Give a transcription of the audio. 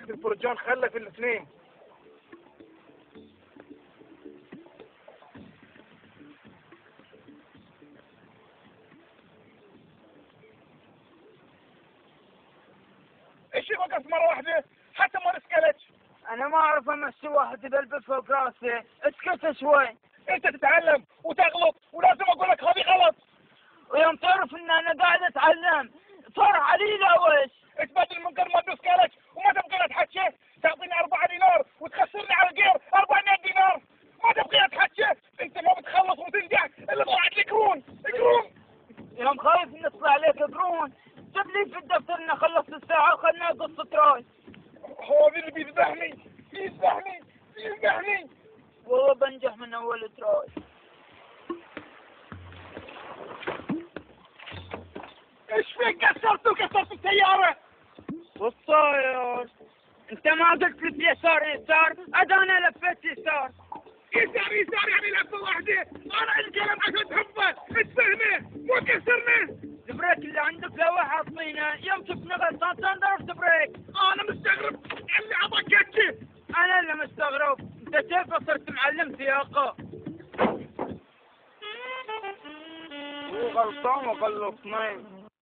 حق الفرجان خلف الاثنين. ايش وقف مرة واحدة حتى ما نسكلتش. انا ما اعرف امشي واحد يبلبل فوق راسي، اسكت شوي. انت تتعلم وتغلط ولازم اقول لك هذه غلط. ويوم تعرف ان انا قاعد اتعلم صار علي لوش. تبدل من قبل ما تسكلك وما تبقى تحكي، تعطيني 4 دينار وتخسرني على الغير 400 دينار، ما تبقى تحكي، انت ما بتخلص وتنجح الا طلعت لي قرون. يوم خايف ان يطلع عليك قرون، جيب لي في الدفتر ان خلصت الساعة وخلنا قصة راي. هذا اللي بيذبحني. والله بنجح من اول تراي. ايش فيك كسرت السيارة؟ وش صاير؟ انت ما قلت لي يسار، عاد انا لفيت يسار. يسار يعني لفة واحدة، انا القلم عشان تحبه، تفهمه مو كسرني. البريك اللي عندك لو حاطينه، يوم شفنا غلطان ضربت بريك. انا مستغرب اللي عطاك هيك. انا اللي مستغرب، انت كيف صرت معلم سياقة؟ هو غلطان وغلطني.